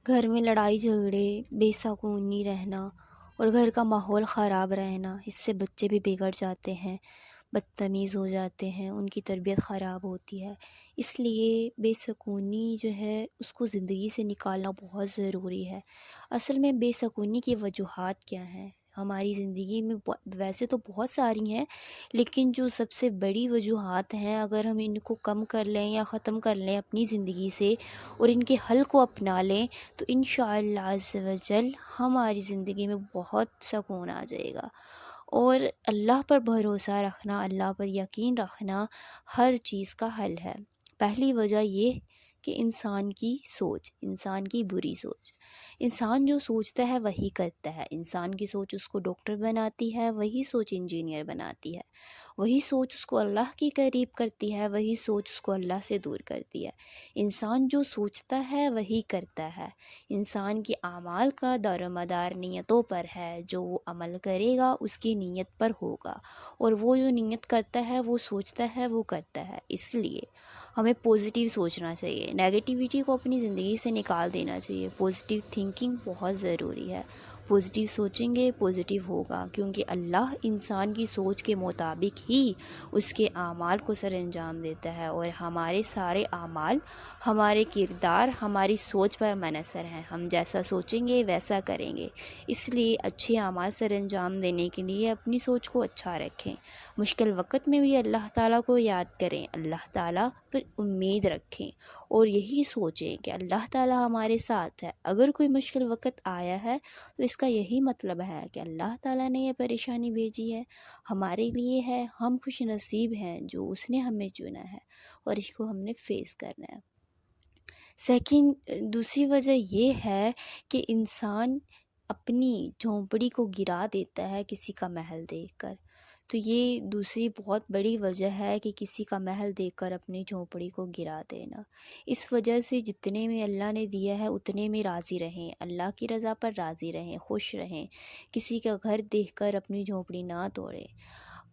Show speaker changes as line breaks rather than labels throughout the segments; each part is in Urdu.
گھر میں لڑائی جھگڑے، بے سکونی رہنا اور گھر کا ماحول خراب رہنا، اس سے بچے بھی بگڑ جاتے ہیں، بدتمیز ہو جاتے ہیں، ان کی تربیت خراب ہوتی ہے۔ اس لیے بے سکونی جو ہے اس کو زندگی سے نکالنا بہت ضروری ہے۔ اصل میں بے سکونی کی وجوہات کیا ہیں؟ ہماری زندگی میں ویسے تو بہت ساری ہیں، لیکن جو سب سے بڑی وجوہات ہیں، اگر ہم ان کو کم کر لیں یا ختم کر لیں اپنی زندگی سے اور ان کے حل کو اپنا لیں تو انشاءاللہ عز و جل ہماری زندگی میں بہت سکون آ جائے گا۔ اور اللہ پر بھروسہ رکھنا، اللہ پر یقین رکھنا ہر چیز کا حل ہے۔ پہلی وجہ یہ کہ انسان کی سوچ، انسان کی بری سوچ۔ انسان جو سوچتا ہے وہی کرتا ہے۔ انسان کی سوچ اس کو ڈاکٹر بناتی ہے، وہی سوچ انجینئر بناتی ہے، وہی سوچ اس کو اللہ کے قریب کرتی ہے، وہی سوچ اس کو اللہ سے دور کرتی ہے۔ انسان جو سوچتا ہے وہی کرتا ہے۔ انسان کی اعمال کا دار و مدار نیتوں پر ہے، جو وہ عمل کرے گا اس کی نیت پر ہوگا، اور وہ جو نیت کرتا ہے، وہ سوچتا ہے، وہ کرتا ہے۔ اس لیے ہمیں پازیٹیو سوچنا چاہیے، نیگیٹیوٹی کو اپنی زندگی سے نکال دینا چاہیے۔ پازیٹیو تھنکنگ بہت ضروری ہے۔ پازیٹیو سوچیں گے پازیٹیو ہوگا، کیونکہ اللہ انسان کی سوچ کے مطابق ہی اس کے اعمال کو سر انجام دیتا ہے، اور ہمارے سارے اعمال، ہمارے کردار ہماری سوچ پر منحصر ہیں۔ ہم جیسا سوچیں گے ویسا کریں گے۔ اس لیے اچھے اعمال سر انجام دینے کے لیے اپنی سوچ کو اچھا رکھیں۔ مشکل وقت میں بھی اللہ تعالیٰ کو یاد کریں، اللہ تعالیٰ پر امید رکھیں، اور یہی سوچیں کہ اللہ تعالیٰ ہمارے ساتھ ہے۔ اگر کوئی مشکل وقت آیا ہے تو اس کا یہی مطلب ہے کہ اللہ تعالیٰ نے یہ پریشانی بھیجی ہے، ہمارے لیے ہے۔ ہم خوش نصیب ہیں جو اس نے ہمیں چنا ہے، اور اس کو ہم نے فیس کرنا ہے۔ سیکنڈ، دوسری وجہ یہ ہے کہ انسان اپنی جھونپڑی کو گرا دیتا ہے کسی کا محل دیکھ کر۔ تو یہ دوسری بہت بڑی وجہ ہے کہ کسی کا محل دیکھ کر اپنی جھونپڑی کو گرا دینا۔ اس وجہ سے جتنے میں اللہ نے دیا ہے اتنے میں راضی رہیں، اللہ کی رضا پر راضی رہیں، خوش رہیں۔ کسی کا گھر دیکھ کر اپنی جھونپڑی نہ توڑیں۔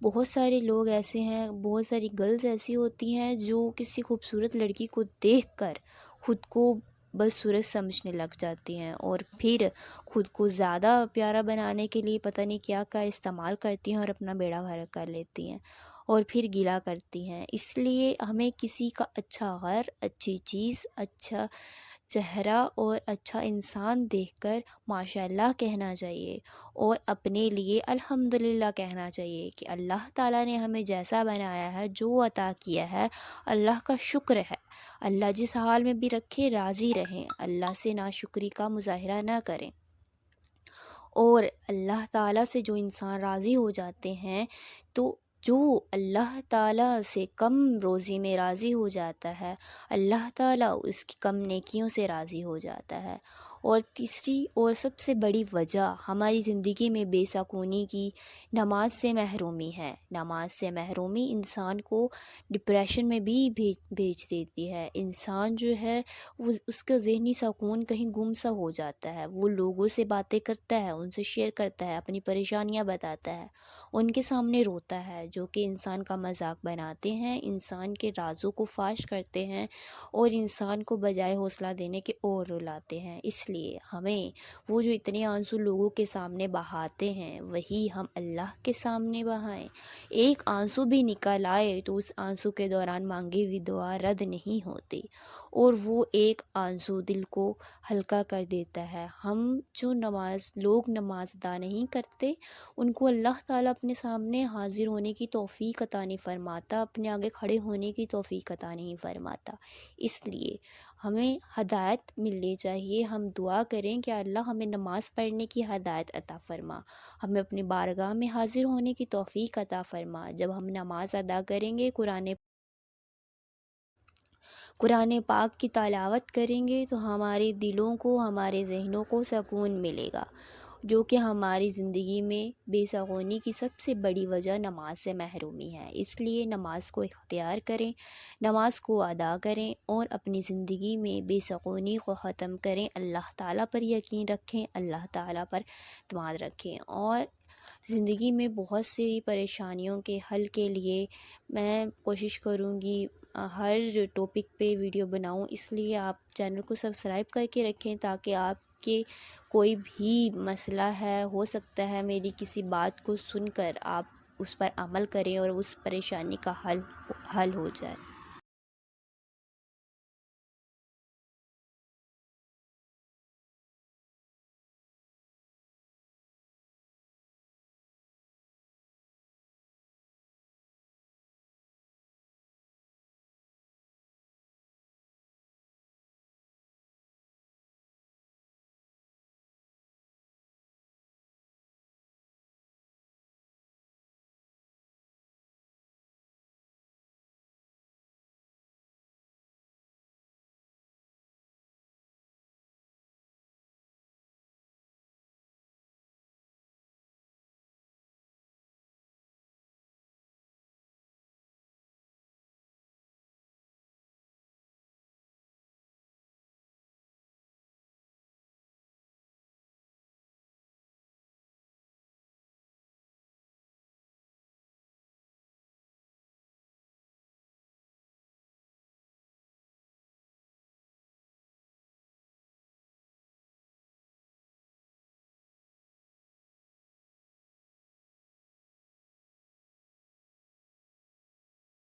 بہت سارے لوگ ایسے ہیں، بہت ساری گرلز ایسی ہوتی ہیں جو کسی خوبصورت لڑکی کو دیکھ کر خود کو بدصورت سمجھنے لگ جاتی ہیں، اور پھر خود کو زیادہ پیارا بنانے کے لیے پتہ نہیں کیا کا استعمال کرتی ہیں اور اپنا بیڑا غرق کر لیتی ہیں، اور پھر گلہ کرتی ہیں۔ اس لیے ہمیں کسی کا اچھا گھر، اچھی چیز، اچھا چہرہ اور اچھا انسان دیکھ کر ماشاءاللہ کہنا چاہیے، اور اپنے لیے الحمدللہ کہنا چاہیے کہ اللہ تعالیٰ نے ہمیں جیسا بنایا ہے، جو عطا کیا ہے، اللہ کا شکر ہے۔ اللہ جس حال میں بھی رکھے راضی رہیں، اللہ سے ناشکری کا مظاہرہ نہ کریں۔ اور اللہ تعالیٰ سے جو انسان راضی ہو جاتے ہیں، تو جو اللہ تعالیٰ سے کم روزی میں راضی ہو جاتا ہے، اللہ تعالیٰ اس کی کم نیکیوں سے راضی ہو جاتا ہے۔ اور تیسری اور سب سے بڑی وجہ ہماری زندگی میں بے سکونی کی نماز سے محرومی ہے۔ نماز سے محرومی انسان کو ڈپریشن میں بھی بھیج دیتی ہے۔ انسان جو ہے اس کا ذہنی سکون کہیں گم سا ہو جاتا ہے۔ وہ لوگوں سے باتیں کرتا ہے، ان سے شیئر کرتا ہے، اپنی پریشانیاں بتاتا ہے، ان کے سامنے روتا ہے، جو کہ انسان کا مذاق بناتے ہیں، انسان کے رازوں کو فاش کرتے ہیں، اور انسان کو بجائے حوصلہ دینے کے اور رلاتے ہیں۔ اس لیے ہمیں وہ جو اتنے آنسو لوگوں کے سامنے بہاتے ہیں، وہی ہم اللہ کے سامنے بہائیں۔ ایک آنسو بھی نکل آئے تو اس آنسو کے دوران مانگی ہوئی دعا رد نہیں ہوتی، اور وہ ایک آنسو دل کو ہلکا کر دیتا ہے۔ ہم جو لوگ نماز ادا نہیں کرتے، ان کو اللہ تعالیٰ اپنے سامنے حاضر ہونے کی توفیق عطا نہیں فرماتا، اپنے آگے کھڑے ہونے کی توفیق عطا نہیں فرماتا۔ اس لیے ہمیں ہدایت ملنی چاہیے۔ ہم دعا کریں کہ اللہ ہمیں نماز پڑھنے کی ہدایت عطا فرما، ہمیں اپنی بارگاہ میں حاضر ہونے کی توفیق عطا فرما۔ جب ہم نماز ادا کریں گے، قرآن پاک کی تلاوت کریں گے، تو ہمارے دلوں کو، ہمارے ذہنوں کو سکون ملے گا، جو کہ ہماری زندگی میں بے سکونی کی سب سے بڑی وجہ نماز سے محرومی ہے۔ اس لیے نماز کو اختیار کریں، نماز کو ادا کریں اور اپنی زندگی میں بے سکونی کو ختم کریں۔ اللہ تعالیٰ پر یقین رکھیں، اللہ تعالیٰ پر اعتماد رکھیں، اور زندگی میں بہت سی پریشانیوں کے حل کے لیے میں کوشش کروں گی ہر ٹاپک پہ ویڈیو بناؤں۔ اس لیے آپ چینل کو سبسکرائب کر کے رکھیں تاکہ آپ کے کوئی بھی مسئلہ ہے، ہو سکتا ہے میری کسی بات کو سن کر آپ اس پر عمل کریں اور اس پریشانی کا حل ہو جائے۔